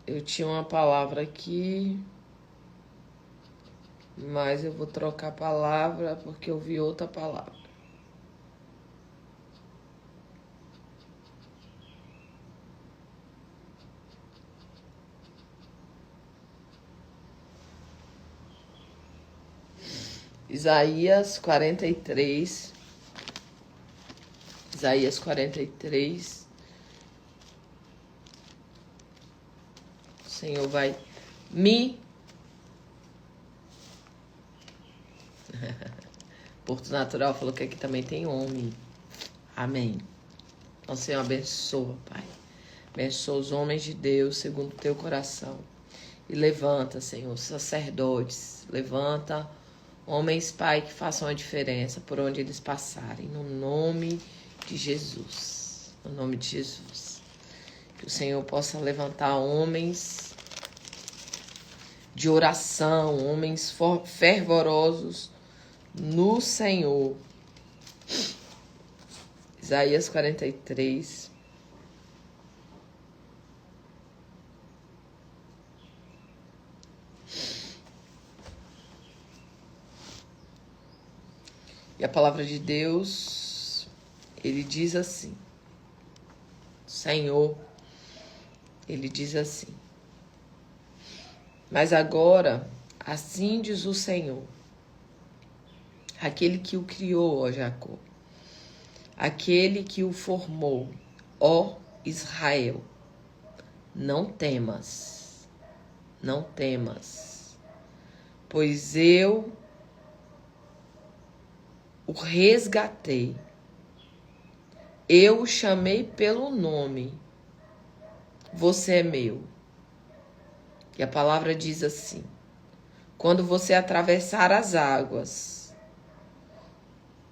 Eu tinha uma palavra aqui, mas eu vou trocar a palavra porque eu vi outra palavra. Isaías 43. Isaías 43. O Senhor vai me... Porto Natural falou que aqui também tem homem. Amém. Então, Senhor, abençoa, Pai. Abençoa os homens de Deus segundo o teu coração. E levanta, Senhor, sacerdotes. Levanta homens, Pai, que façam a diferença por onde eles passarem. No nome de Jesus. No nome de Jesus. Que o Senhor possa levantar homens de oração, homens fervorosos no Senhor. Isaías 43. E a palavra de Deus, ele diz assim, Senhor, ele diz assim: mas agora, assim diz o Senhor, aquele que o criou, ó Jacó, aquele que o formou, ó Israel, não temas, pois eu o resgatei, eu o chamei pelo nome, você é meu. E a palavra diz assim: quando você atravessar as águas,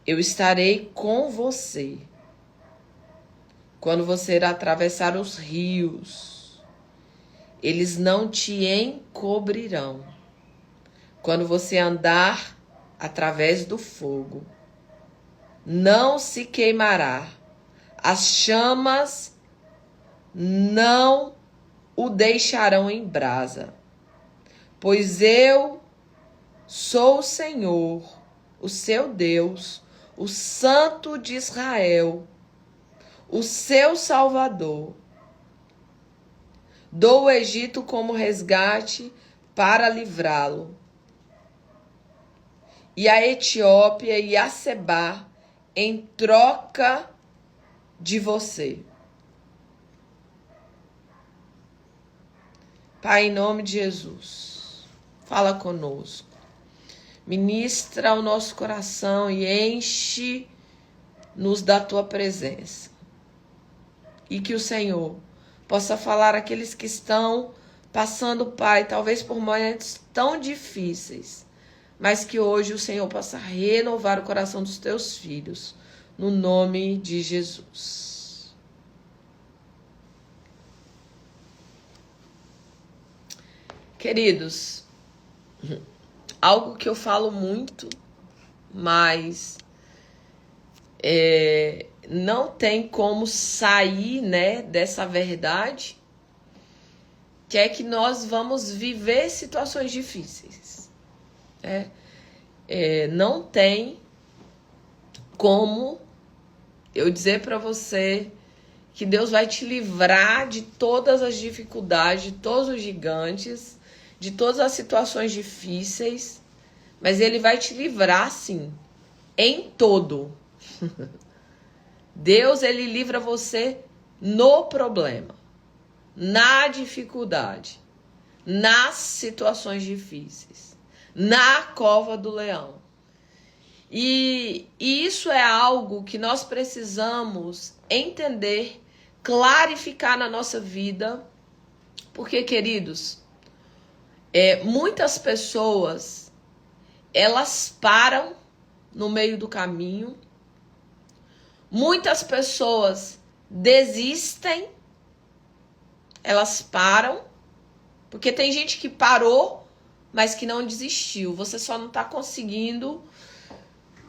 eu estarei com você. Quando você atravessar os rios, eles não te encobrirão. Quando você andar através do fogo, não se queimará. As chamas não o deixarão em brasa. Pois eu sou o Senhor, o seu Deus, o Santo de Israel, o seu Salvador. Dou o Egito como resgate para livrá-lo, e a Etiópia e a Sebá em troca de você. Pai, em nome de Jesus, fala conosco. Ministra o nosso coração e enche-nos da tua presença. E que o Senhor possa falar àqueles que estão passando, Pai, talvez por momentos tão difíceis, mas que hoje o Senhor possa renovar o coração dos teus filhos, no nome de Jesus. Queridos, algo que eu falo muito, mas não tem como sair, né, dessa verdade, que é que nós vamos viver situações difíceis. Não tem como eu dizer para você que Deus vai te livrar de todas as dificuldades, de todos os gigantes, de todas as situações difíceis, mas Ele vai te livrar, sim, em todo. Deus, Ele livra você no problema, na dificuldade, nas situações difíceis, na cova do leão. E isso é algo que nós precisamos entender, clarificar na nossa vida, porque, queridos, muitas pessoas, elas param no meio do caminho, muitas pessoas desistem, elas param, porque tem gente que parou, mas que não desistiu, você só não está conseguindo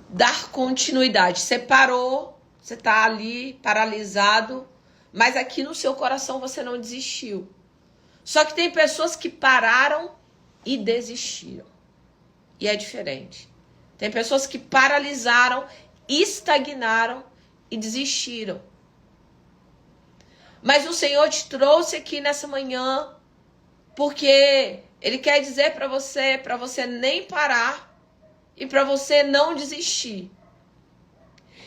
dar continuidade. Você parou, você está ali paralisado, mas aqui no seu coração você não desistiu. Só que tem pessoas que pararam e desistiram. E é diferente. Tem pessoas que paralisaram, estagnaram e desistiram. Mas o Senhor te trouxe aqui nessa manhã porque Ele quer dizer para você nem parar e para você não desistir.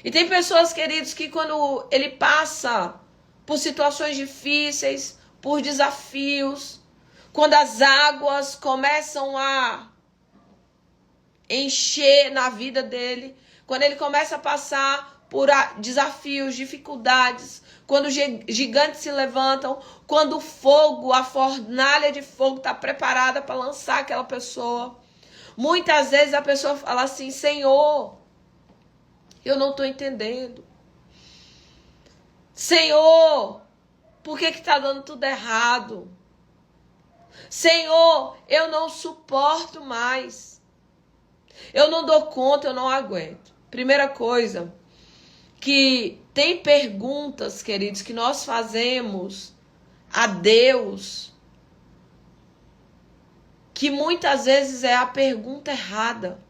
E tem pessoas, queridos, que quando ele passa por situações difíceis, por desafios, quando as águas começam a encher na vida dele, quando ele começa a passar por desafios, dificuldades, quando os gigantes se levantam, quando o fogo, a fornalha de fogo está preparada para lançar aquela pessoa. Muitas vezes a pessoa fala assim: Senhor, eu não estou entendendo. Senhor, por que está dando tudo errado? Senhor, eu não suporto mais. Eu não dou conta, eu não aguento. Primeira coisa, que tem perguntas, queridos, que nós fazemos a Deus, que muitas vezes é a pergunta errada.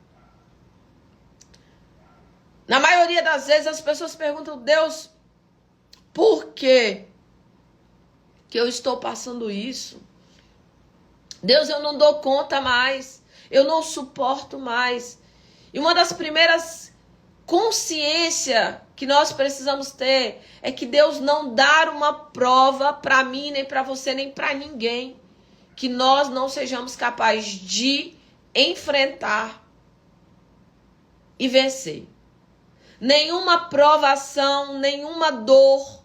Na maioria das vezes as pessoas perguntam: Deus, por que eu estou passando isso? Deus, eu não dou conta mais. Eu não suporto mais. E uma das primeiras consciências que nós precisamos ter é que Deus não dá uma prova para mim, nem para você, nem para ninguém, que nós não sejamos capazes de enfrentar e vencer. Nenhuma provação, nenhuma dor,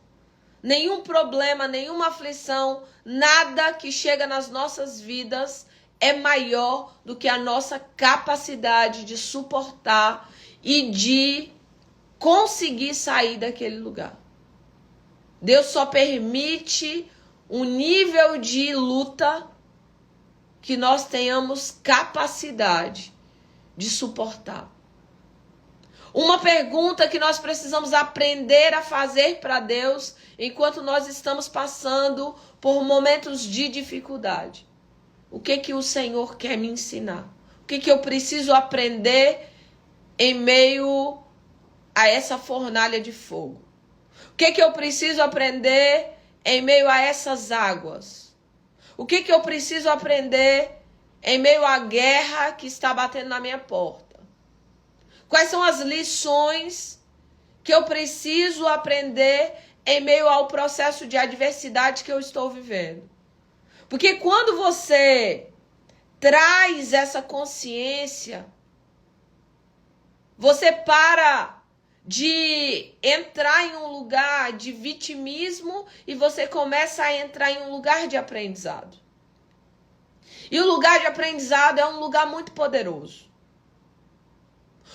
nenhum problema, nenhuma aflição, nada que chega nas nossas vidas é maior do que a nossa capacidade de suportar e de conseguir sair daquele lugar. Deus só permite um nível de luta que nós tenhamos capacidade de suportar. Uma pergunta que nós precisamos aprender a fazer para Deus enquanto nós estamos passando por momentos de dificuldade. O que o Senhor quer me ensinar? O que eu preciso aprender em meio a essa fornalha de fogo? O que eu preciso aprender em meio a essas águas? O que eu preciso aprender em meio à guerra que está batendo na minha porta? Quais são as lições que eu preciso aprender em meio ao processo de adversidade que eu estou vivendo? Porque quando você traz essa consciência, você para de entrar em um lugar de vitimismo e você começa a entrar em um lugar de aprendizado. E o lugar de aprendizado é um lugar muito poderoso.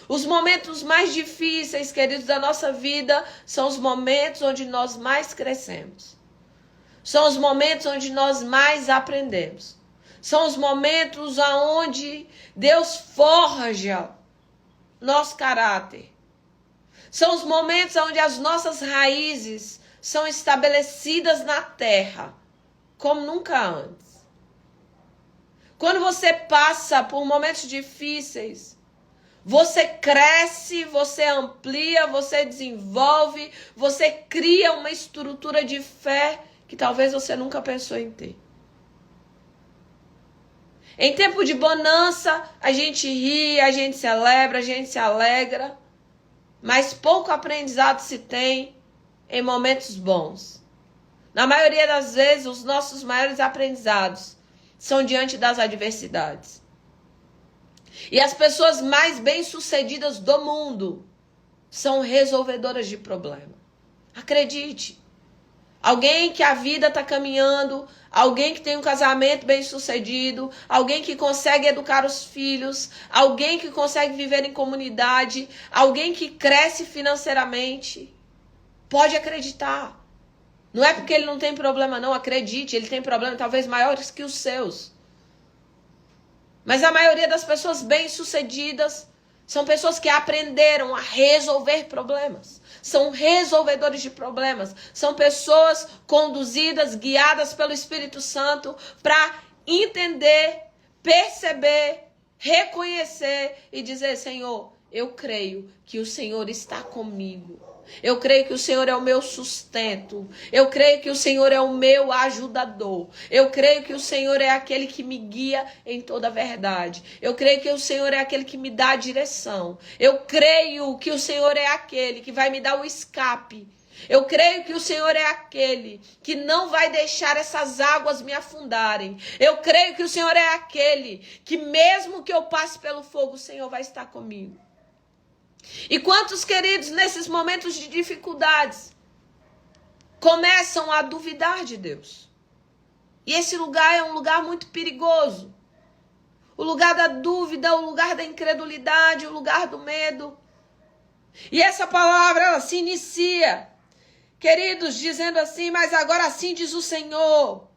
Os momentos mais difíceis, queridos, da nossa vida são os momentos onde nós mais crescemos. São os momentos onde nós mais aprendemos. São os momentos onde Deus forja nosso caráter. São os momentos onde as nossas raízes são estabelecidas na terra, como nunca antes. Quando você passa por momentos difíceis, você cresce, você amplia, você desenvolve, você cria uma estrutura de fé que talvez você nunca pensou em ter. Em tempo de bonança, a gente ri, a gente celebra, a gente se alegra, mas pouco aprendizado se tem em momentos bons. Na maioria das vezes, os nossos maiores aprendizados são diante das adversidades. E as pessoas mais bem-sucedidas do mundo são resolvedoras de problema. Acredite. Alguém que a vida está caminhando, alguém que tem um casamento bem-sucedido, alguém que consegue educar os filhos, alguém que consegue viver em comunidade, alguém que cresce financeiramente, pode acreditar. Não é porque ele não tem problema, não. Acredite, ele tem problemas talvez maiores que os seus. Mas a maioria das pessoas bem-sucedidas São pessoas que aprenderam a resolver problemas. São resolvedores de problemas. São pessoas conduzidas, guiadas pelo Espírito Santo para entender, perceber, reconhecer e dizer: Senhor, eu creio que o Senhor está comigo. Eu creio que o Senhor é o meu sustento. Eu creio que o Senhor é o meu ajudador. Eu creio que o Senhor é aquele que me guia em toda a verdade. Eu creio que o Senhor é aquele que me dá a direção. Eu creio que o Senhor é aquele que vai me dar o escape. Eu creio que o Senhor é aquele que não vai deixar essas águas me afundarem. Eu creio que o Senhor é aquele que mesmo que eu passe pelo fogo, o Senhor vai estar comigo. E quantos queridos nesses momentos de dificuldades começam a duvidar de Deus? E esse lugar é um lugar muito perigoso. O lugar da dúvida, o lugar da incredulidade, o lugar do medo. E essa palavra, ela se inicia, queridos, dizendo assim: mas agora assim diz o Senhor,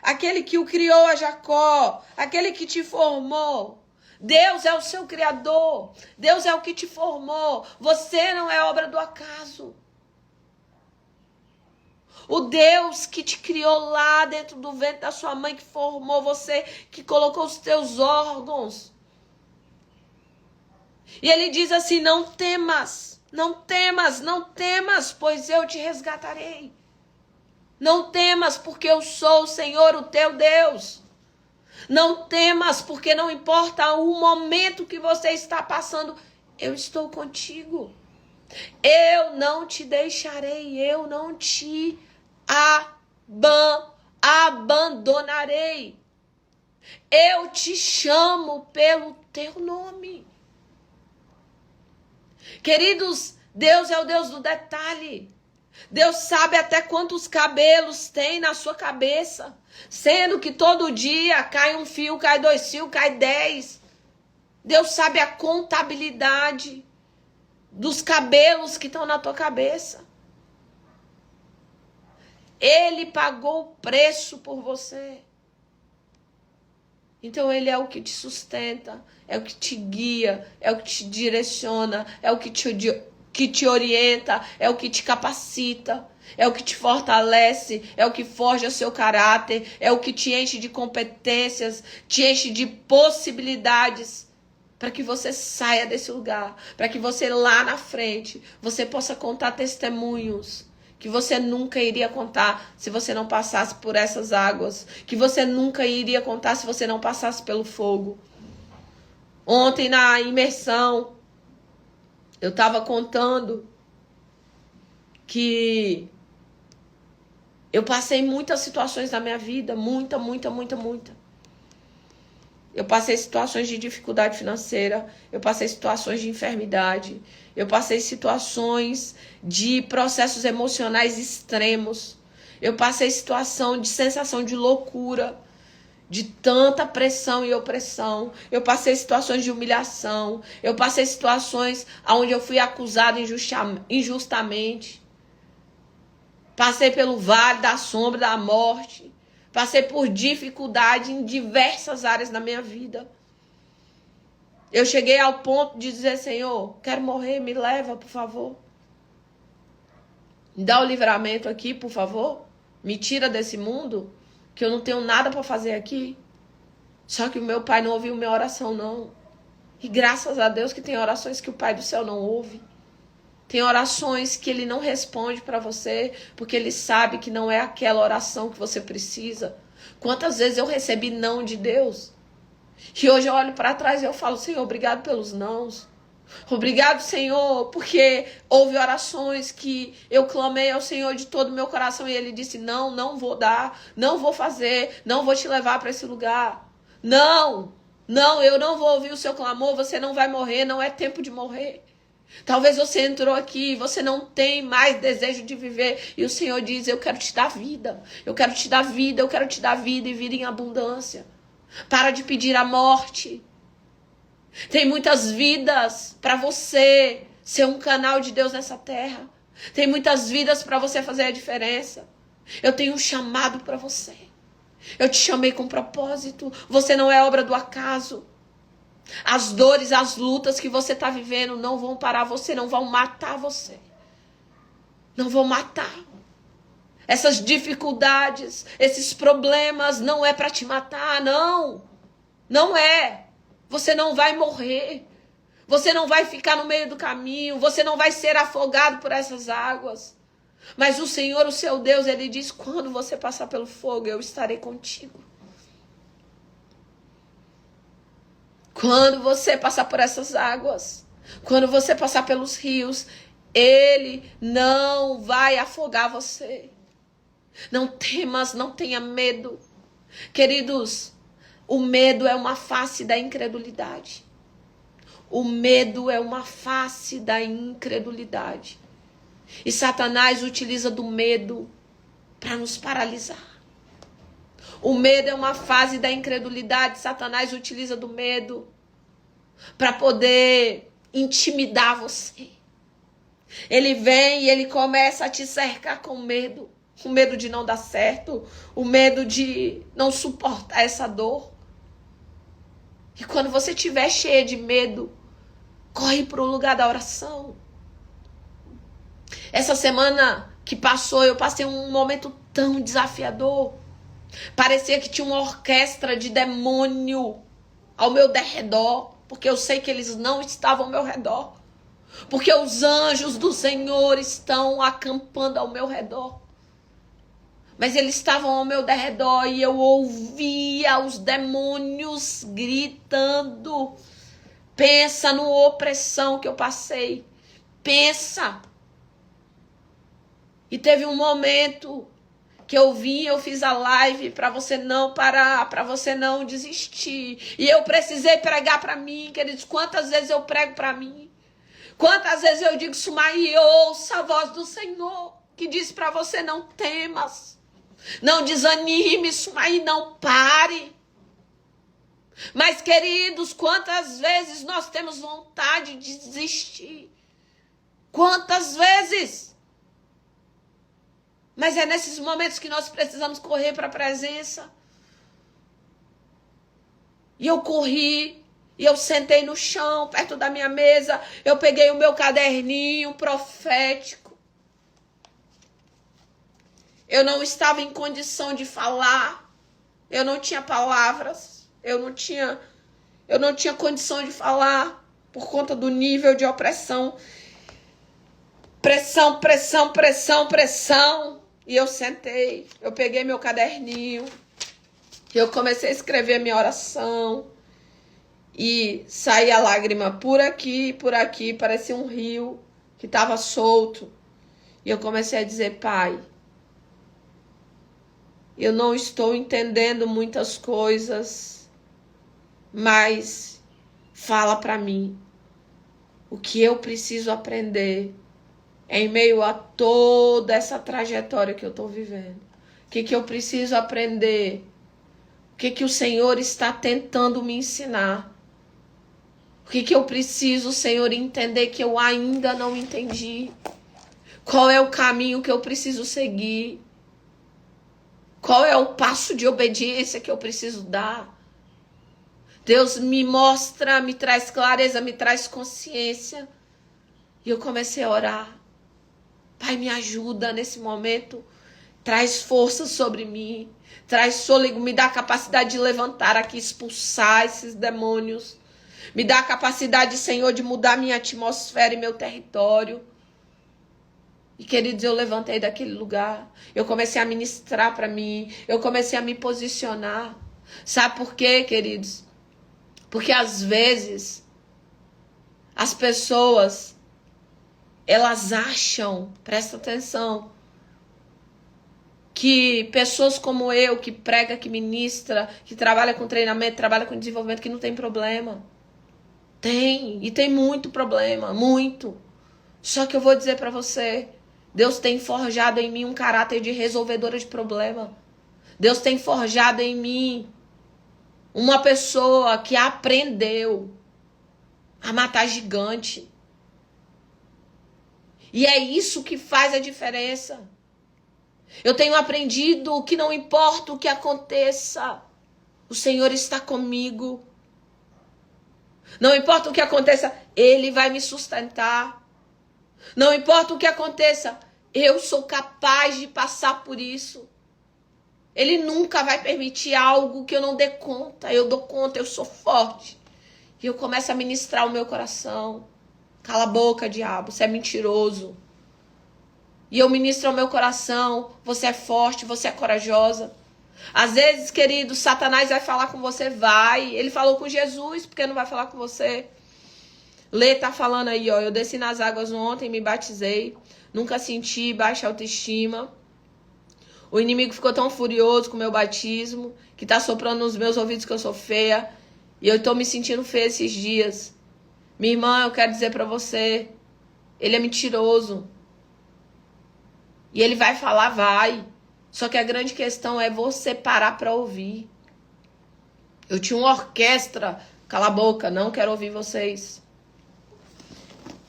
aquele que o criou a Jacó, aquele que te formou. Deus é o seu criador. Deus é o que te formou. Você não é obra do acaso. O Deus que te criou lá dentro do ventre da sua mãe, que formou você, que colocou os teus órgãos. E ele diz assim: não temas, não temas, não temas, pois eu te resgatarei. Não temas, porque eu sou o Senhor, o teu Deus. Não temas, porque não importa o momento que você está passando, eu estou contigo. Eu não te deixarei, eu não te abandonarei. Eu te chamo pelo teu nome. Queridos, Deus é o Deus do detalhe. Deus sabe até quantos cabelos tem na sua cabeça. Sendo que todo dia cai um fio, cai 2 fios, cai 10. Deus sabe a contabilidade dos cabelos que estão na tua cabeça. Ele pagou o preço por você. Então ele é o que te sustenta, é o que te guia, é o que te direciona, é o que te orienta, é o que te capacita, é o que te fortalece, é o que forja o seu caráter, é o que te enche de competências, te enche de possibilidades, para que você saia desse lugar, para que você lá na frente, você possa contar testemunhos que você nunca iria contar se você não passasse por essas águas, que você nunca iria contar se você não passasse pelo fogo. Ontem na imersão, eu estava contando que eu passei muitas situações na minha vida, muita. Eu passei situações de dificuldade financeira, eu passei situações de enfermidade, eu passei situações de processos emocionais extremos, eu passei situação de sensação de loucura, de tanta pressão e opressão, eu passei situações de humilhação, eu passei situações onde eu fui acusado injustamente, passei pelo vale da sombra da morte, passei por dificuldade em diversas áreas da minha vida. Eu cheguei ao ponto de dizer: Senhor, quero morrer, me leva, por favor. Me dá o livramento aqui, por favor. Me tira desse mundo, que eu não tenho nada para fazer aqui. Só que o meu pai não ouviu minha oração, não. E graças a Deus que tem orações que o Pai do céu não ouve. Tem orações que ele não responde para você, porque ele sabe que não é aquela oração que você precisa. Quantas vezes eu recebi não de Deus? E hoje eu olho para trás e eu falo: Senhor, obrigado pelos nãos. Obrigado, Senhor, porque houve orações que eu clamei ao Senhor de todo o meu coração e ele disse: não, não vou dar, não vou fazer, não vou te levar para esse lugar. Não, eu não vou ouvir o seu clamor, você não vai morrer, não é tempo de morrer. Talvez você entrou aqui e você não tem mais desejo de viver. E o Senhor diz: eu quero te dar vida. Eu quero te dar vida, eu quero te dar vida e vida em abundância. Para de pedir a morte. Tem muitas vidas para você ser um canal de Deus nessa terra. Tem muitas vidas para você fazer a diferença. Eu tenho um chamado para você. Eu te chamei com propósito. Você não é obra do acaso. As dores, as lutas que você está vivendo não vão parar você, não vão matar você. Não vão matar. Essas dificuldades, esses problemas não é para te matar, não. Não é. Você não vai morrer. Você não vai ficar no meio do caminho. Você não vai ser afogado por essas águas. Mas o Senhor, o seu Deus, Ele diz, quando você passar pelo fogo, eu estarei contigo. Quando você passar por essas águas, quando você passar pelos rios, Ele não vai afogar você. Não temas, não tenha medo. Queridos, o medo é uma face da incredulidade. O medo é uma face da incredulidade. E Satanás utiliza do medo para nos paralisar. O medo é uma fase da incredulidade. Satanás utiliza do medo para poder intimidar você. Ele vem e ele começa a te cercar com medo. O medo de não dar certo. O medo de não suportar essa dor. E quando você estiver cheia de medo, corre para o lugar da oração. Essa semana que passou, eu passei um momento tão desafiador. Parecia que tinha uma orquestra de demônio ao meu derredor, porque eu sei que eles não estavam ao meu redor. Porque os anjos do Senhor estão acampando ao meu redor. Mas eles estavam ao meu derredor e eu ouvia os demônios gritando. Pensa na opressão que eu passei. Pensa. E teve um momento que eu vim, eu fiz a live para você não parar, para você não desistir. E eu precisei pregar para mim, queridos. Quantas vezes eu prego para mim? Quantas vezes eu digo, Sumaí, ouça a voz do Senhor, que diz para você, não temas. Não desanime, Sumaí, não pare. Mas, queridos, quantas vezes nós temos vontade de desistir? Quantas vezes? Mas é nesses momentos que nós precisamos correr para a presença. E eu corri, e eu sentei no chão, perto da minha mesa. Eu peguei o meu caderninho profético. Eu não estava em condição de falar. Eu não tinha palavras. Eu não tinha condição de falar por conta do nível de opressão. Pressão, pressão, pressão, pressão. E eu sentei, eu peguei meu caderninho, eu comecei a escrever a minha oração. E saía a lágrima por aqui, parecia um rio que estava solto. E eu comecei a dizer, Pai, eu não estou entendendo muitas coisas, mas fala para mim o que eu preciso aprender em meio a toda essa trajetória que eu estou vivendo. O que eu preciso aprender? O que o Senhor está tentando me ensinar? O que eu preciso, Senhor, entender que eu ainda não entendi? Qual é o caminho que eu preciso seguir? Qual é o passo de obediência que eu preciso dar? Deus me mostra, me traz clareza, me traz consciência. E eu comecei a orar. Pai, me ajuda nesse momento. Traz força sobre mim. Traz fôlego, me dá a capacidade de levantar aqui, expulsar esses demônios. Me dá a capacidade, Senhor, de mudar minha atmosfera e meu território. E, queridos, eu levantei daquele lugar. Eu comecei a ministrar para mim. Eu comecei a me posicionar. Sabe por quê, queridos? Porque, às vezes, as pessoas, elas acham, presta atenção, que pessoas como eu, que prega, que ministra, que trabalha com treinamento, trabalha com desenvolvimento, que não tem problema. Tem, e tem muito problema, muito. Só que eu vou dizer para você, Deus tem forjado em mim um caráter de resolvedora de problema. Deus tem forjado em mim uma pessoa que aprendeu a matar gigante. E é isso que faz a diferença. Eu tenho aprendido que não importa o que aconteça, o Senhor está comigo. Não importa o que aconteça, Ele vai me sustentar. Não importa o que aconteça, eu sou capaz de passar por isso. Ele nunca vai permitir algo que eu não dê conta. Eu dou conta, eu sou forte. E eu começo a ministrar o meu coração. Cala a boca, diabo, você é mentiroso. E eu ministro ao meu coração, você é forte, você é corajosa. Às vezes, querido, Satanás vai falar com você, vai. Ele falou com Jesus, porque não vai falar com você? Lê tá falando aí, ó, eu desci nas águas ontem, me batizei, nunca senti baixa autoestima. O inimigo ficou tão furioso com o meu batismo, que tá soprando nos meus ouvidos que eu sou feia. E eu tô me sentindo feia esses dias. Minha irmã, eu quero dizer pra você, ele é mentiroso. E ele vai falar, vai. Só que a grande questão é você parar pra ouvir. Eu tinha uma orquestra, cala a boca, não quero ouvir vocês.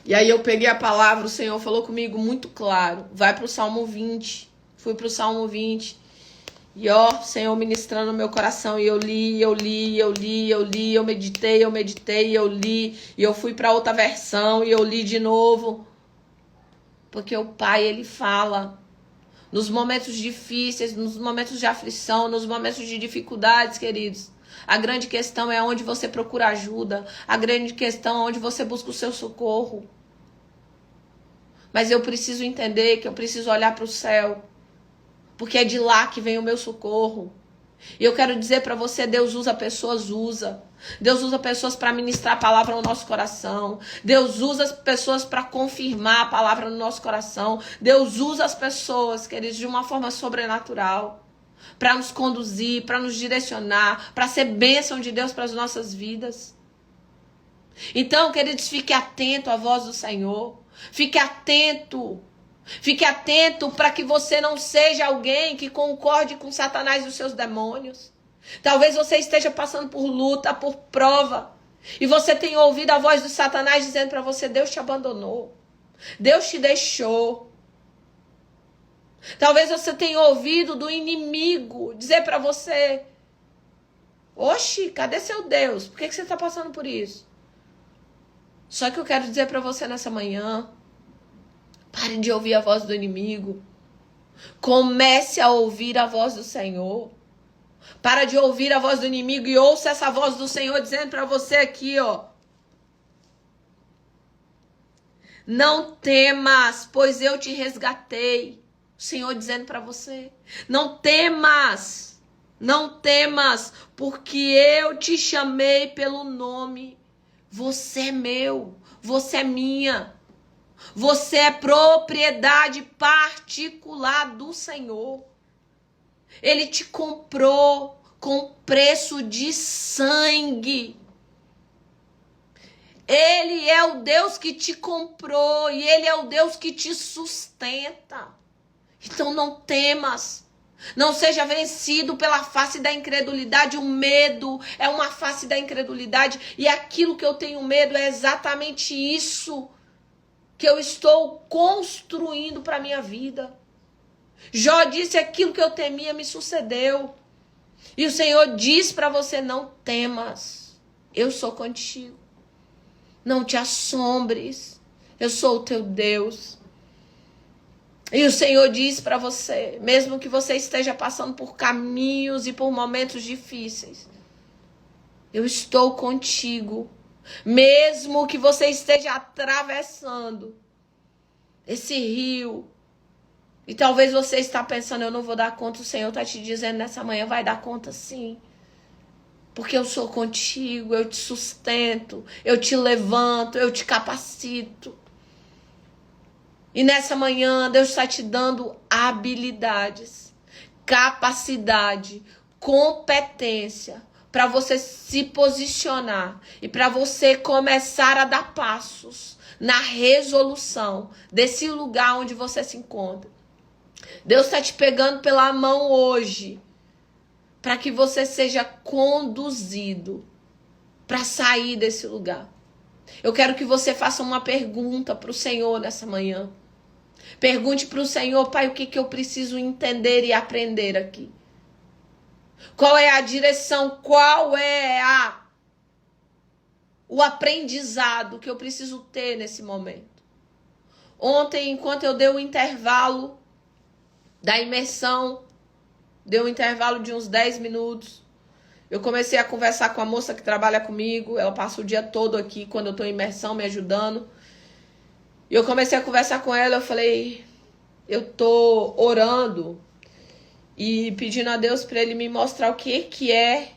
E aí eu peguei a palavra, o Senhor falou comigo muito claro, vai pro Salmo 20. Fui pro Salmo 20. E ó, Senhor ministrando no meu coração, e eu li, eu meditei, eu li, e eu fui pra outra versão, e eu li de novo. Porque o Pai, Ele fala. Nos momentos difíceis, nos momentos de aflição, nos momentos de dificuldades, queridos. A grande questão é onde você procura ajuda. A grande questão é onde você busca o seu socorro. Mas eu preciso entender que eu preciso olhar para o céu. Porque é de lá que vem o meu socorro. E eu quero dizer para você, Deus usa pessoas, usa. Deus usa pessoas para ministrar a palavra no nosso coração. Deus usa as pessoas para confirmar a palavra no nosso coração. Deus usa as pessoas, queridos, de uma forma sobrenatural. Para nos conduzir, para nos direcionar, para ser bênção de Deus para as nossas vidas. Então, queridos, fique atento à voz do Senhor. Fique atento. Fique atento para que você não seja alguém que concorde com Satanás e os seus demônios. Talvez você esteja passando por luta, por prova. E você tenha ouvido a voz do Satanás dizendo para você, Deus te abandonou. Deus te deixou. Talvez você tenha ouvido do inimigo dizer para você, oxe, cadê seu Deus? Por que você está passando por isso? Só que eu quero dizer para você nessa manhã, pare de ouvir a voz do inimigo. Comece a ouvir a voz do Senhor. Para de ouvir a voz do inimigo e ouça essa voz do Senhor dizendo para você aqui, ó. Não temas, pois eu te resgatei. O Senhor dizendo para você. Não temas, porque eu te chamei pelo nome. Você é meu, você é minha. Você é propriedade particular do Senhor. Ele te comprou com preço de sangue. Ele é o Deus que te comprou e Ele é o Deus que te sustenta. Então não temas. Não seja vencido pela face da incredulidade. O medo é uma face da incredulidade. E aquilo que eu tenho medo é exatamente isso que eu estou construindo para a minha vida. Jó disse, aquilo que eu temia me sucedeu. E o Senhor diz para você, não temas, eu sou contigo. Não te assombres, eu sou o teu Deus. E o Senhor diz para você, mesmo que você esteja passando por caminhos e por momentos difíceis, eu estou contigo. Mesmo que você esteja atravessando esse rio, e talvez você está pensando, eu não vou dar conta, o Senhor está te dizendo nessa manhã, vai dar conta sim. Porque eu sou contigo, eu te sustento, eu te levanto, eu te capacito. E nessa manhã, Deus está te dando habilidades, capacidade, competência, para você se posicionar e para você começar a dar passos na resolução desse lugar onde você se encontra. Deus está te pegando pela mão hoje para que você seja conduzido para sair desse lugar. Eu quero que você faça uma pergunta para o Senhor nessa manhã. Pergunte para o Senhor, Pai, o que eu preciso entender e aprender aqui? Qual é a direção? Qual é o aprendizado que eu preciso ter nesse momento. Ontem, enquanto eu dei o intervalo da imersão, deu um intervalo de uns 10 minutos, eu comecei a conversar com a moça que trabalha comigo, ela passa o dia todo aqui, quando eu estou em imersão, me ajudando. E eu comecei a conversar com ela, eu falei, eu tô orando e pedindo a Deus para Ele me mostrar o que é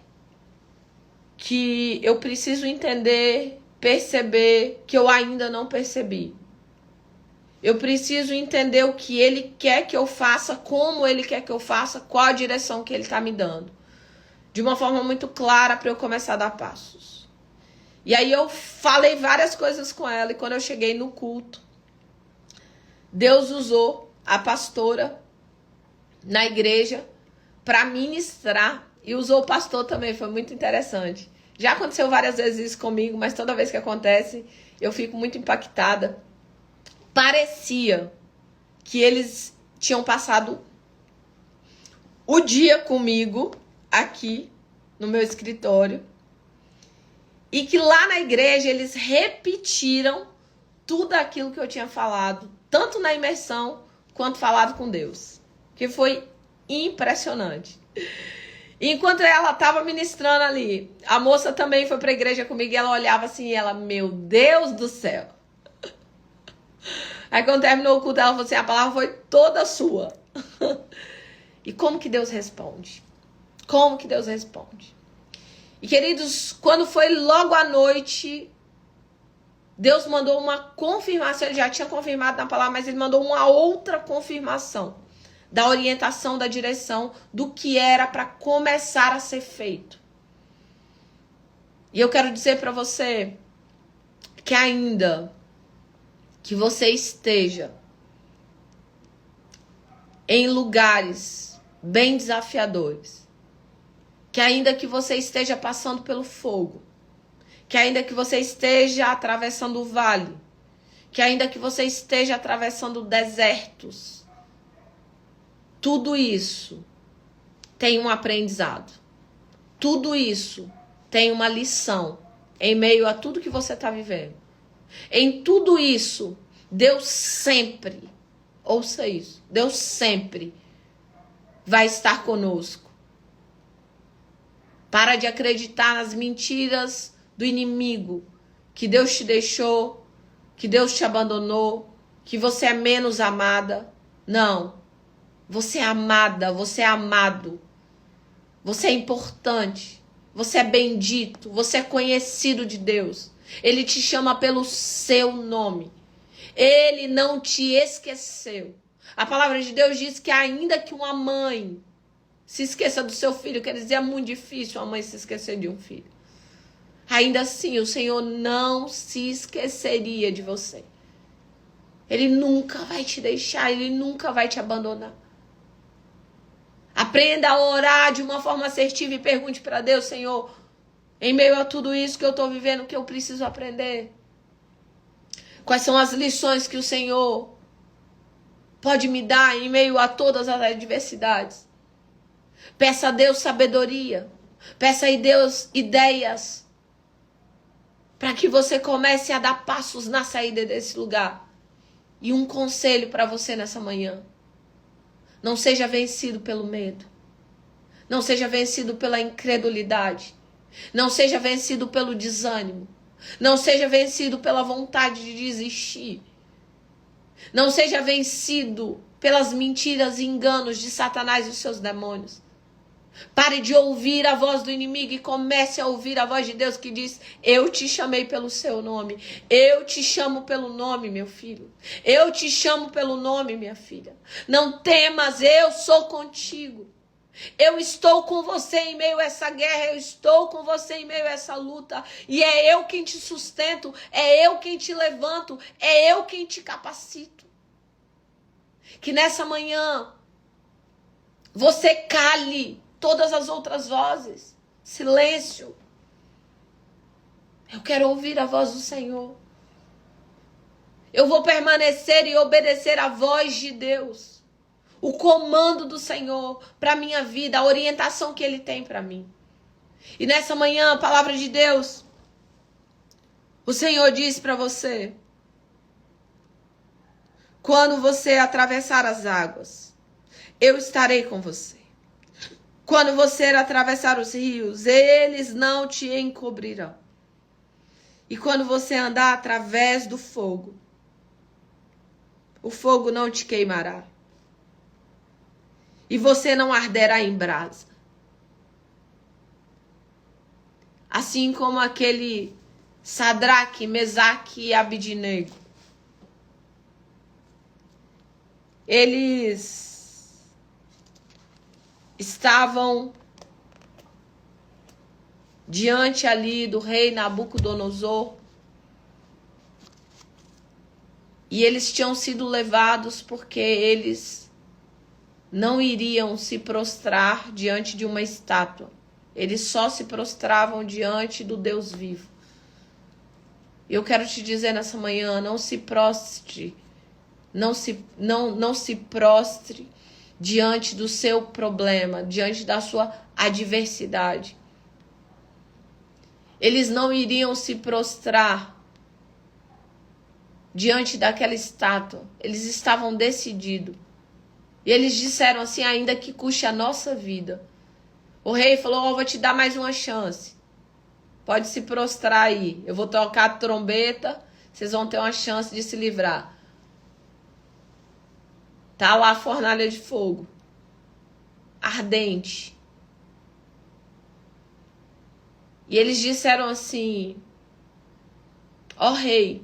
que eu preciso entender, perceber, que eu ainda não percebi. Eu preciso entender o que Ele quer que eu faça, como Ele quer que eu faça, qual a direção que Ele está me dando. De uma forma muito clara para eu começar a dar passos. E aí eu falei várias coisas com ela e quando eu cheguei no culto, Deus usou a pastora na igreja para ministrar e usou o pastor também, foi muito interessante. Já aconteceu várias vezes isso comigo, mas toda vez que acontece eu fico muito impactada. Parecia que eles tinham passado o dia comigo aqui no meu escritório e que lá na igreja eles repetiram tudo aquilo que eu tinha falado, tanto na imersão quanto falado com Deus, que foi impressionante. E enquanto ela estava ministrando ali, a moça também foi para a igreja comigo e ela olhava assim e ela, meu Deus do céu. Aí quando terminou o culto, ela falou assim, a palavra foi toda sua. E como que Deus responde? Como que Deus responde? E queridos, quando foi logo à noite, Deus mandou uma confirmação, ele já tinha confirmado na palavra, mas ele mandou uma outra confirmação da orientação, da direção, do que era para começar a ser feito. E eu quero dizer para você que ainda que você esteja em lugares bem desafiadores, que ainda que você esteja passando pelo fogo, que ainda que você esteja atravessando o vale, que ainda que você esteja atravessando desertos, tudo isso tem um aprendizado. Tudo isso tem uma lição em meio a tudo que você está vivendo. Em tudo isso, Deus sempre, ouça isso, Deus sempre vai estar conosco. Para de acreditar nas mentiras do inimigo, que Deus te deixou, que Deus te abandonou, que você é menos amada. Não. Você é amada, você é amado. Você é importante. Você é bendito. Você é conhecido de Deus. Ele te chama pelo seu nome. Ele não te esqueceu. A palavra de Deus diz que ainda que uma mãe se esqueça do seu filho, quer dizer, é muito difícil uma mãe se esquecer de um filho. Ainda assim, o Senhor não se esqueceria de você. Ele nunca vai te deixar, Ele nunca vai te abandonar. Aprenda a orar de uma forma assertiva e pergunte para Deus, Senhor, em meio a tudo isso que eu estou vivendo, o que eu preciso aprender? Quais são as lições que o Senhor pode me dar em meio a todas as adversidades? Peça a Deus sabedoria. Peça a Deus ideias para que você comece a dar passos na saída desse lugar. E um conselho para você nessa manhã. Não seja vencido pelo medo. Não seja vencido pela incredulidade. Não seja vencido pelo desânimo. Não seja vencido pela vontade de desistir. Não seja vencido pelas mentiras e enganos de Satanás e os seus demônios. Pare de ouvir a voz do inimigo e comece a ouvir a voz de Deus que diz, eu te chamei pelo seu nome. Eu te chamo pelo nome, meu filho. Eu te chamo pelo nome, minha filha. Não temas, eu sou contigo. Eu estou com você em meio a essa guerra, eu estou com você em meio a essa luta. E é eu quem te sustento, é eu quem te levanto, é eu quem te capacito. Que nessa manhã você cale todas as outras vozes. Silêncio. Eu quero ouvir a voz do Senhor. Eu vou permanecer e obedecer a voz de Deus. O comando do Senhor para a minha vida, a orientação que Ele tem para mim. E nessa manhã, a palavra de Deus O Senhor diz para você: quando você atravessar as águas, eu estarei com você. Quando você atravessar os rios, eles não te encobrirão. E quando você andar através do fogo, o fogo não te queimará. E você não arderá em brasa. Assim como aquele Sadraque, Mesaque e Abidnego. Eles estavam diante ali do rei Nabucodonosor. E eles tinham sido levados porque eles não iriam se prostrar diante de uma estátua. Eles só se prostravam diante do Deus vivo. Eu quero te dizer nessa manhã, não se prostre, não se prostre diante do seu problema, diante da sua adversidade. Eles não iriam se prostrar diante daquela estátua. Eles estavam decididos. E eles disseram assim: ainda que custe a nossa vida. O rei falou: vou te dar mais uma chance. Pode se prostrar aí. Eu vou tocar a trombeta. Vocês vão ter uma chance de se livrar. Tá lá a fornalha de fogo. Ardente. E eles disseram assim: ó rei,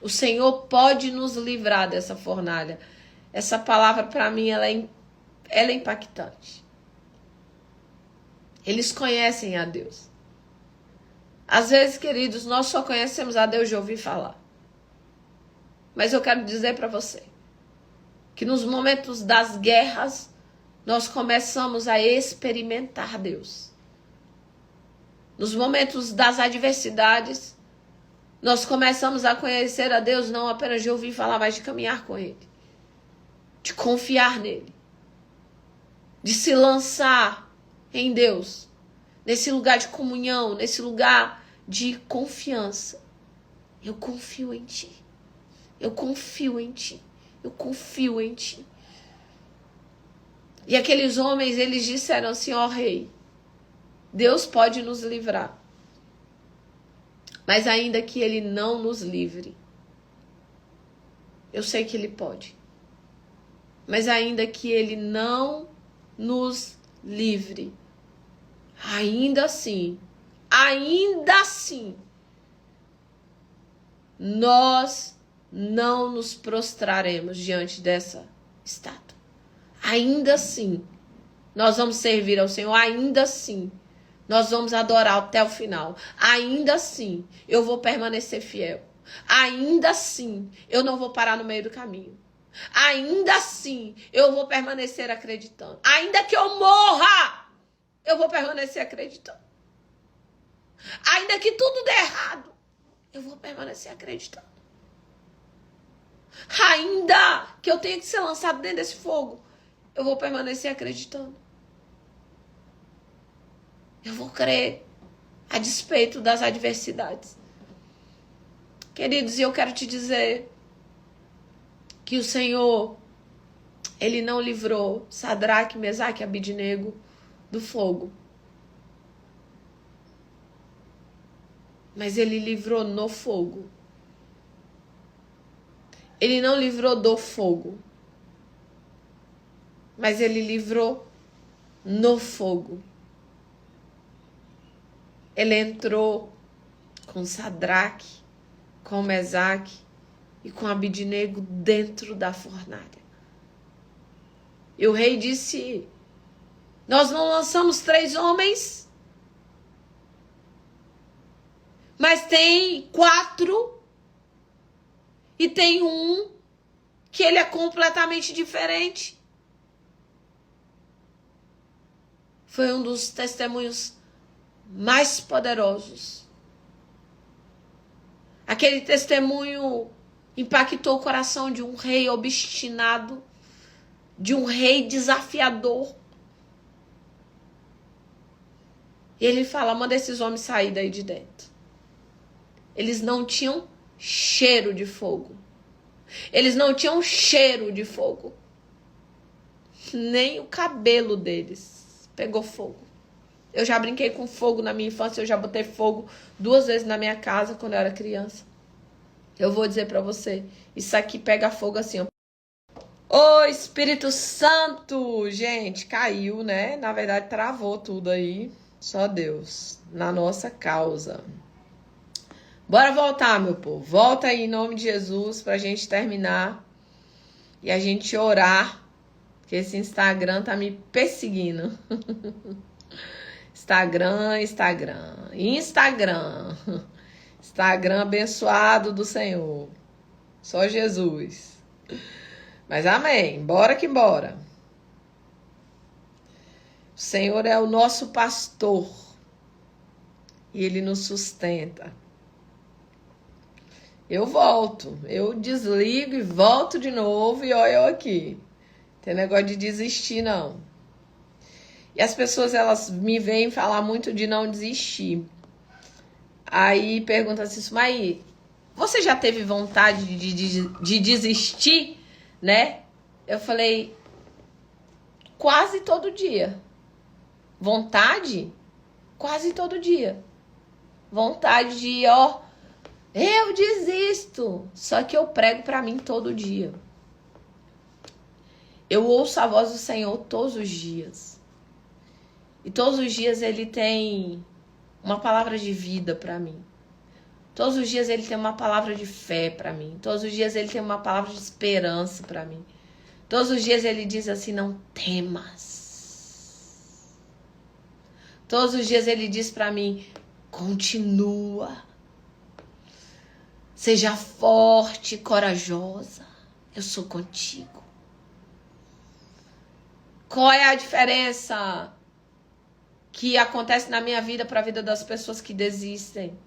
o Senhor pode nos livrar dessa fornalha. Essa palavra para mim ela é impactante. Eles conhecem a Deus. Às vezes, queridos, nós só conhecemos a Deus de ouvir falar. Mas eu quero dizer para você que nos momentos das guerras nós começamos a experimentar Deus. Nos momentos das adversidades nós começamos a conhecer a Deus não apenas de ouvir falar, mas de caminhar com Ele. De confiar nele. De se lançar em Deus. Nesse lugar de comunhão, nesse lugar de confiança. Eu confio em Ti. Eu confio em Ti. Eu confio em Ti. E aqueles homens, eles disseram assim: ó rei, Deus pode nos livrar. Mas ainda que Ele não nos livre, eu sei que Ele pode. Mas ainda que Ele não nos livre, ainda assim, nós não nos prostraremos diante dessa estátua. Ainda assim, nós vamos servir ao Senhor. Ainda assim, nós vamos adorar até o final. Ainda assim, eu vou permanecer fiel. Ainda assim, eu não vou parar no meio do caminho. Ainda assim, eu vou permanecer acreditando. Ainda que eu morra, eu vou permanecer acreditando. Ainda que tudo dê errado, eu vou permanecer acreditando. Ainda que eu tenha que ser lançado dentro desse fogo, eu vou permanecer acreditando. Eu vou crer a despeito das adversidades. Queridos, eu quero te dizer que o Senhor, Ele não livrou Sadraque, Mesaque e Abidnego do fogo. Mas Ele livrou no fogo. Ele não livrou do fogo. Mas Ele livrou no fogo. Ele entrou com Sadraque, com Mesaque e com Abidnego dentro da fornalha. E o rei disse: nós não lançamos 3 homens, mas tem 4 e tem um que ele é completamente diferente. Foi um dos testemunhos mais poderosos. Aquele testemunho impactou o coração de um rei obstinado, de um rei desafiador. E ele fala: manda esses homens sair daí de dentro. Eles não tinham cheiro de fogo. Eles não tinham cheiro de fogo. Nem o cabelo deles pegou fogo. Eu já brinquei com fogo na minha infância. Eu já botei fogo 2 vezes na minha casa quando eu era criança. Eu vou dizer pra você. Isso aqui pega fogo assim, ó. Ô, Espírito Santo! Gente, caiu, né? Na verdade, travou tudo aí. Só Deus. Na nossa causa. Bora voltar, meu povo. Volta aí em nome de Jesus pra gente terminar. E a gente orar. Que esse Instagram tá me perseguindo. Instagram. Instagram abençoado do Senhor. Só Jesus. Mas amém. Bora que bora. O Senhor é o nosso pastor. E Ele nos sustenta. Eu volto. Eu desligo e volto de novo. E olha eu aqui. Tem negócio de desistir, não. E as pessoas, elas me veem falar muito de não desistir. Aí perguntam assim, Sumaí, você já teve vontade de desistir, né? Eu falei, quase todo dia. Vontade? Quase todo dia. Vontade de, ó, eu desisto. Só que eu prego pra mim todo dia. Eu ouço a voz do Senhor todos os dias. E todos os dias Ele tem uma palavra de vida pra mim. Todos os dias Ele tem uma palavra de fé pra mim. Todos os dias Ele tem uma palavra de esperança pra mim. Todos os dias Ele diz assim, não temas. Todos os dias Ele diz pra mim, continua. Seja forte e corajosa. Eu sou contigo. Qual é a diferença que acontece na minha vida para a vida das pessoas que desistem?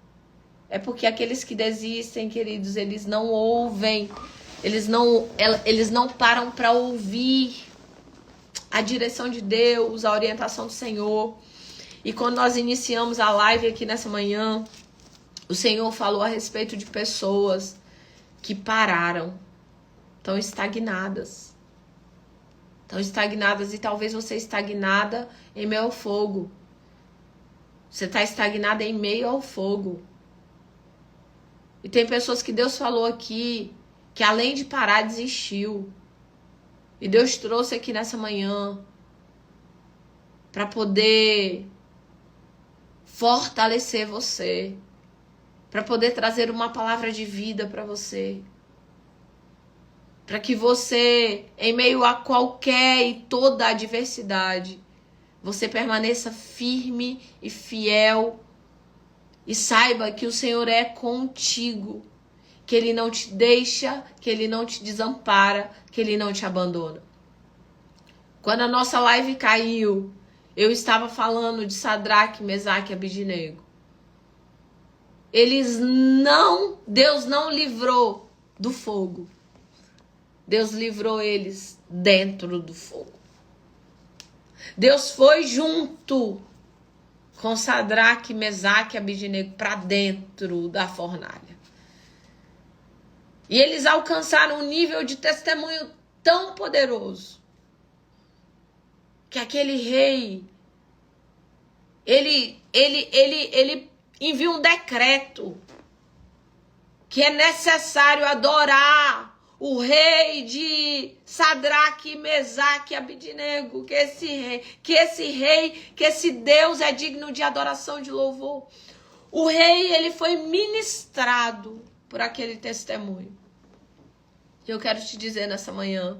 É porque aqueles que desistem, queridos, eles não ouvem, eles não param para ouvir a direção de Deus, a orientação do Senhor. E quando nós iniciamos a live aqui nessa manhã, o Senhor falou a respeito de pessoas que pararam, estão estagnadas. Estão estagnadas e talvez você estagnada em meio ao fogo. Você está estagnada em meio ao fogo. E tem pessoas que Deus falou aqui que além de parar, desistiu. E Deus trouxe aqui nessa manhã para poder fortalecer você. Para poder trazer uma palavra de vida para você. Para que você, em meio a qualquer e toda adversidade, você permaneça firme e fiel e saiba que o Senhor é contigo, que Ele não te deixa, que Ele não te desampara, que Ele não te abandona. Quando a nossa live caiu, eu estava falando de Sadraque, Mesaque e Abidnego. Deus não livrou do fogo. Deus livrou eles dentro do fogo. Deus foi junto com Sadraque, Mesaque e Abidnego para dentro da fornalha. E eles alcançaram um nível de testemunho tão poderoso que aquele rei, ele envia um decreto que é necessário adorar o rei de Sadraque, Mesaque e Abidnego, que esse Deus é digno de adoração, de louvor. O rei, ele foi ministrado por aquele testemunho. E eu quero te dizer nessa manhã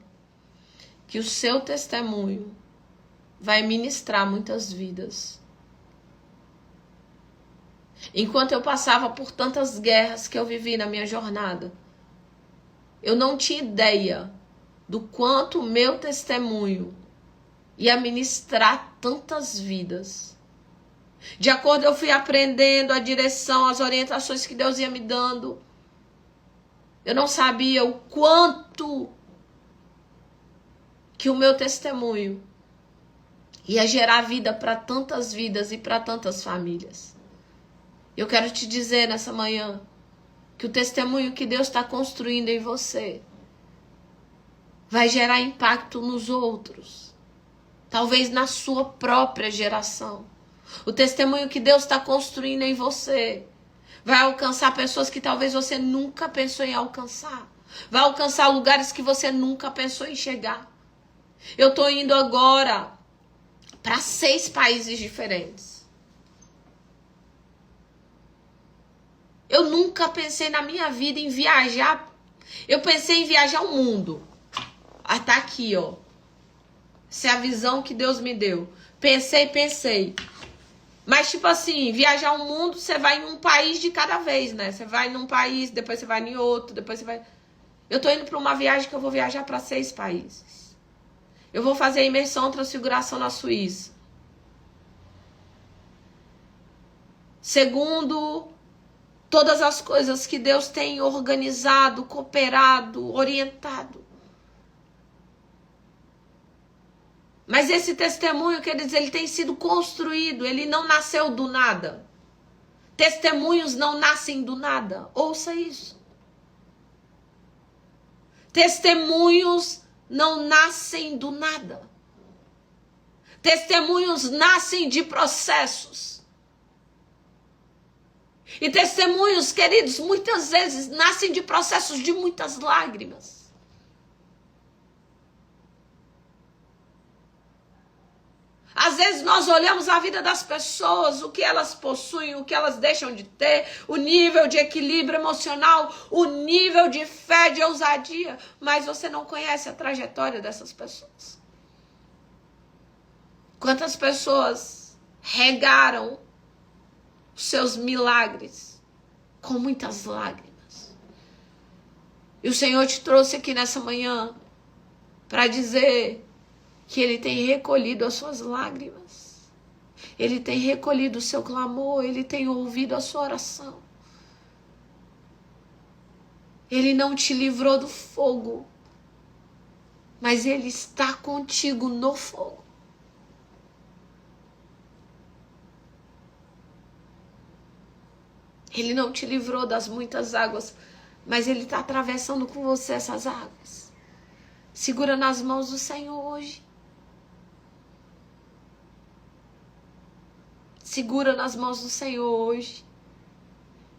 que o seu testemunho vai ministrar muitas vidas. Enquanto eu passava por tantas guerras que eu vivi na minha jornada, eu não tinha ideia do quanto o meu testemunho ia ministrar tantas vidas. De acordo, eu fui aprendendo a direção, as orientações que Deus ia me dando. Eu não sabia o quanto que o meu testemunho ia gerar vida para tantas vidas e para tantas famílias. Eu quero te dizer nessa manhã que o testemunho que Deus está construindo em você vai gerar impacto nos outros, talvez na sua própria geração. O testemunho que Deus está construindo em você vai alcançar pessoas que talvez você nunca pensou em alcançar. Vai alcançar lugares que você nunca pensou em chegar. Eu estou indo agora para 6 países diferentes. Eu nunca pensei na minha vida em viajar. Eu pensei em viajar o mundo. Ah, tá aqui, ó. Essa é a visão que Deus me deu. Pensei. Mas, tipo assim, viajar o mundo, você vai em um país de cada vez, né? Você vai num país, depois você vai em outro, depois você vai... Eu tô indo pra uma viagem que eu vou viajar para 6 países. Eu vou fazer imersão, transfiguração na Suíça. Segundo, todas as coisas que Deus tem organizado, cooperado, orientado. Mas esse testemunho, quer dizer, ele tem sido construído, ele não nasceu do nada. Testemunhos não nascem do nada. Ouça isso. Testemunhos não nascem do nada. Testemunhos nascem de processos. E testemunhos, queridos, muitas vezes nascem de processos de muitas lágrimas. Às vezes nós olhamos a vida das pessoas, o que elas possuem, o que elas deixam de ter, o nível de equilíbrio emocional, o nível de fé, de ousadia, mas você não conhece a trajetória dessas pessoas. Quantas pessoas regaram os seus milagres com muitas lágrimas. E o Senhor te trouxe aqui nessa manhã para dizer que Ele tem recolhido as suas lágrimas. Ele tem recolhido o seu clamor. Ele tem ouvido a sua oração. Ele não te livrou do fogo, mas Ele está contigo no fogo. Ele não te livrou das muitas águas, mas Ele está atravessando com você essas águas. Segura nas mãos do Senhor hoje. Segura nas mãos do Senhor hoje.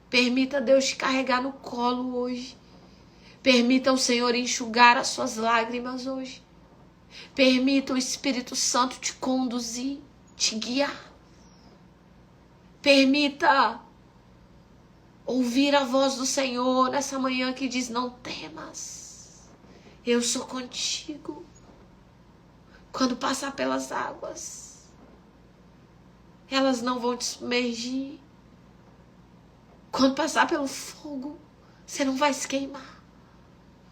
Permita Deus te carregar no colo hoje. Permita o Senhor enxugar as suas lágrimas hoje. Permita o Espírito Santo te conduzir, te guiar. Permita ouvir a voz do Senhor nessa manhã que diz: não temas, eu sou contigo. Quando passar pelas águas, elas não vão te submergir. Quando passar pelo fogo, você não vai se queimar.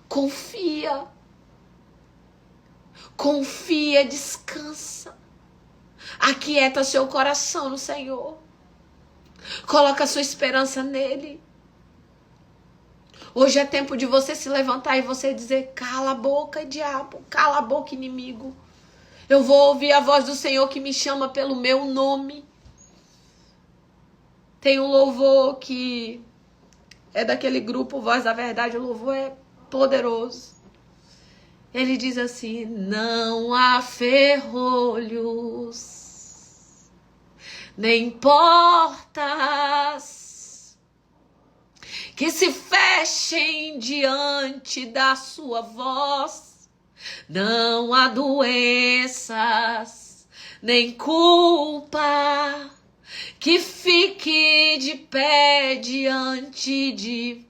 Confia. Confia, descansa. Aquieta seu coração no Senhor. Coloca a sua esperança nele. Hoje é tempo de você se levantar e você dizer: cala a boca, diabo. Cala a boca, inimigo. Eu vou ouvir a voz do Senhor que me chama pelo meu nome. Tem um louvor que é daquele grupo Voz da Verdade. O louvor é poderoso. Ele diz assim: não há ferrolhos, nem portas que se fechem diante da sua voz. Não há doenças, nem culpa que fique de pé diante de...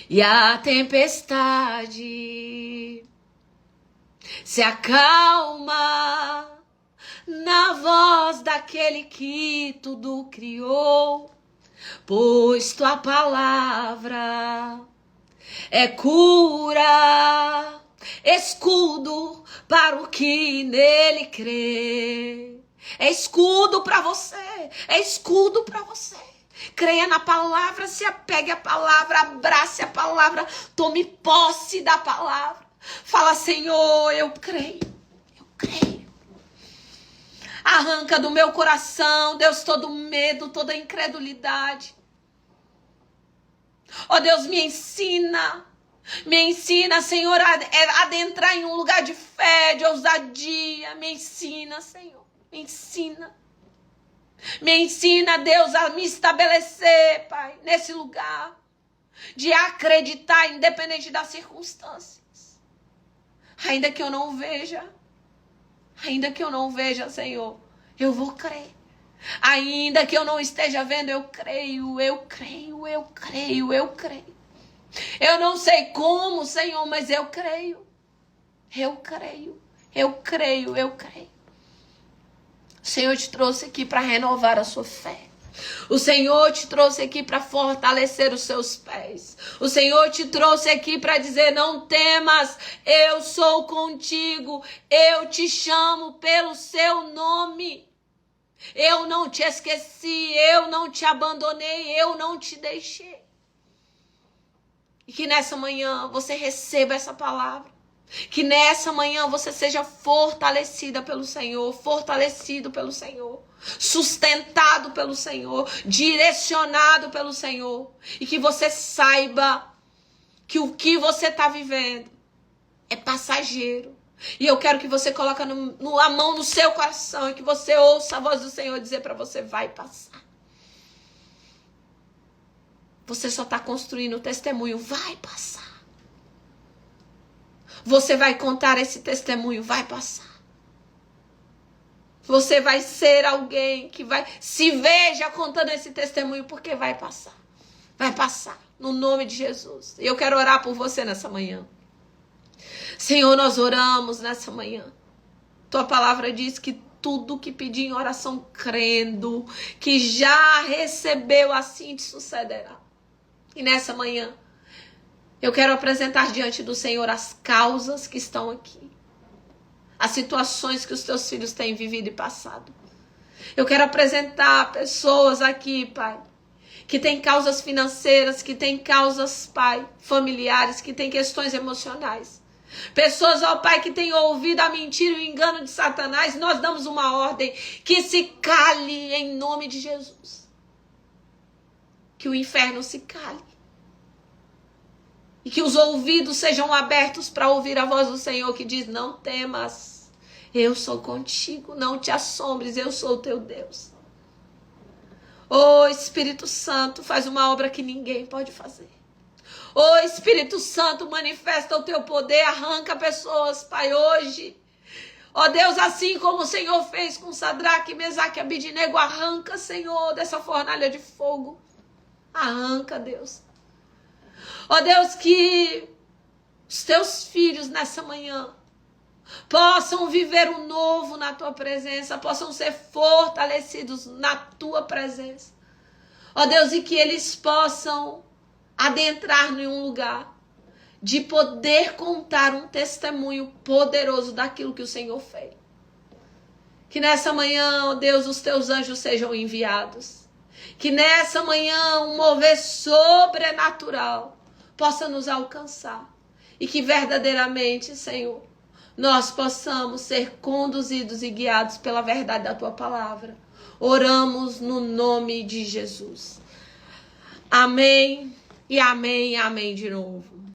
E a tempestade se acalma na voz daquele que tudo criou, pois tua palavra é cura, escudo para o que nele crê. É escudo para você, é escudo para você. Creia na palavra, se apegue à palavra, abrace a palavra, tome posse da palavra. Fala: Senhor, eu creio, eu creio. Arranca do meu coração, Deus, todo medo, toda incredulidade. Ó Deus, me ensina. Me ensina, Senhor, a adentrar em um lugar de fé, de ousadia. Me ensina, Senhor. Me ensina. Me ensina, Deus, a me estabelecer, Pai, nesse lugar. De acreditar, independente das circunstâncias. Ainda que eu não veja. Ainda que eu não veja, Senhor, eu vou crer. Ainda que eu não esteja vendo, eu creio, eu creio, eu creio, eu creio. Eu não sei como, Senhor, mas eu creio. Eu creio, eu creio, eu creio. O Senhor te trouxe aqui para renovar a sua fé. O Senhor te trouxe aqui para fortalecer os seus pés. O Senhor te trouxe aqui para dizer: não temas, eu sou contigo. Eu te chamo pelo seu nome. Eu não te esqueci, eu não te abandonei, eu não te deixei. E que nessa manhã você receba essa palavra. Que nessa manhã você seja fortalecida pelo Senhor, fortalecido pelo Senhor, sustentado pelo Senhor, direcionado pelo Senhor. E que você saiba que o que você está vivendo é passageiro. E eu quero que você coloque a mão no seu coração e que você ouça a voz do Senhor dizer para você: vai passar. Você só está construindo o testemunho, vai passar. Você vai contar esse testemunho, vai passar. Você vai ser alguém que vai se veja contando esse testemunho, porque vai passar. Vai passar, no nome de Jesus. E eu quero orar por você nessa manhã. Senhor, nós oramos nessa manhã. Tua palavra diz que tudo que pedir em oração crendo, que já recebeu, assim te sucederá. E nessa manhã, eu quero apresentar diante do Senhor as causas que estão aqui. As situações que os teus filhos têm vivido e passado. Eu quero apresentar pessoas aqui, Pai, que têm causas financeiras, que têm causas, Pai, familiares, que têm questões emocionais. Pessoas, ó Pai, que têm ouvido a mentira e o engano de Satanás. Nós damos uma ordem que se cale em nome de Jesus. Que o inferno se cale. E que os ouvidos sejam abertos para ouvir a voz do Senhor que diz: não temas, eu sou contigo, não te assombres, eu sou o teu Deus. Ô Espírito Santo, faz uma obra que ninguém pode fazer. Ô Espírito Santo, manifesta o teu poder, arranca pessoas, Pai, hoje. Ó Deus, assim como o Senhor fez com Sadraque, Mesaque e Abidnego, arranca, Senhor, dessa fornalha de fogo. Arranca, Deus. Ó Deus, que os teus filhos nessa manhã possam viver o novo na tua presença, possam ser fortalecidos na tua presença. Ó Deus, e que eles possam adentrar em um lugar de poder contar um testemunho poderoso daquilo que o Senhor fez. Que nessa manhã, ó Deus, os teus anjos sejam enviados. Que nessa manhã um mover sobrenatural possa nos alcançar. E que verdadeiramente, Senhor, nós possamos ser conduzidos e guiados pela verdade da tua palavra. Oramos no nome de Jesus. Amém e amém, amém de novo.